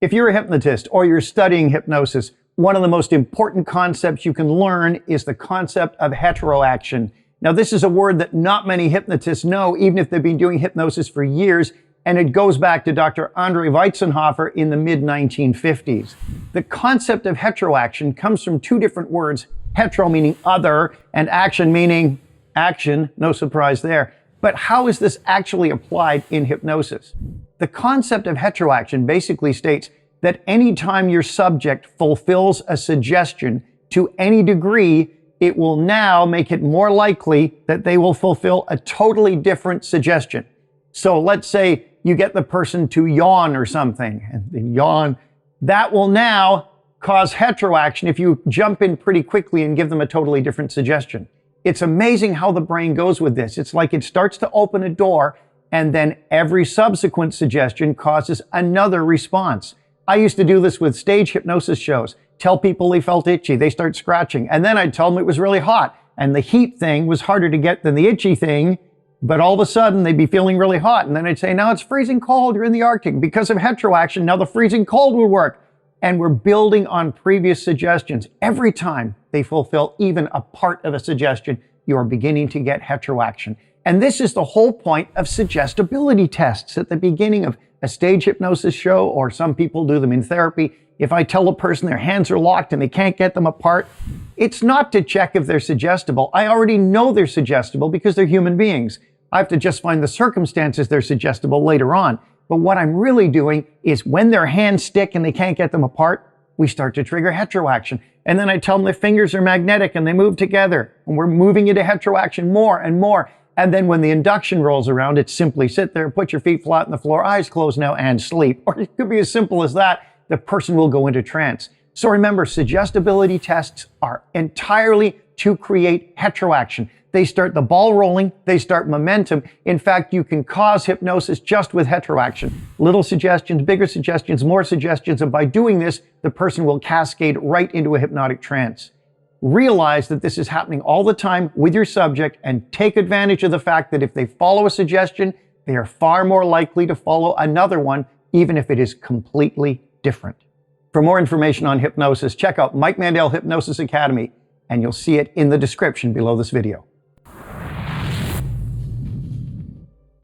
If you're a hypnotist or you're studying hypnosis, one of the most important concepts you can learn is the concept of heteroaction. Now, this is a word that not many hypnotists know, even if they've been doing hypnosis for years, and it goes back to Dr. Andre Weitzenhofer in the mid-1950s. The concept of heteroaction comes from two different words, hetero meaning other, and action meaning action, no surprise there. But how is this actually applied in hypnosis? The concept of heteroaction basically states that anytime your subject fulfills a suggestion to any degree, it will now make it more likely that they will fulfill a totally different suggestion. So let's say you get the person to yawn or something, and they yawn. That will now cause heteroaction if you jump in pretty quickly and give them a totally different suggestion. It's amazing how the brain goes with this. It's like it starts to open a door, and then every subsequent suggestion causes another response. I used to do this with stage hypnosis shows. Tell people they felt itchy, they start scratching, and then I'd tell them it was really hot, and the heat thing was harder to get than the itchy thing, but all of a sudden they'd be feeling really hot, and then I'd say, now it's freezing cold, you're in the Arctic. Because of heteroaction, now the freezing cold will work. And we're building on previous suggestions. Every time they fulfill even a part of a suggestion, you're beginning to get heteroaction. And this is the whole point of suggestibility tests at the beginning of a stage hypnosis show, or some people do them in therapy. If I tell a person their hands are locked and they can't get them apart, it's not to check if they're suggestible. I already know they're suggestible because they're human beings. I have to just find the circumstances they're suggestible later on. But what I'm really doing is when their hands stick and they can't get them apart, we start to trigger heteroaction. And then I tell them their fingers are magnetic and they move together. And we're moving into heteroaction more and more. And then when the induction rolls around, it's simply sit there, put your feet flat on the floor, eyes closed now, and sleep. Or it could be as simple as that. The person will go into trance. So remember, suggestibility tests are entirely to create heteroaction. They start the ball rolling, they start momentum. In fact, you can cause hypnosis just with heteroaction. Little suggestions, bigger suggestions, more suggestions, and by doing this, the person will cascade right into a hypnotic trance. Realize that this is happening all the time with your subject, and take advantage of the fact that if they follow a suggestion, they are far more likely to follow another one, even if it is completely different. For more information on hypnosis, check out Mike Mandel Hypnosis Academy, and you'll see it in the description below this video.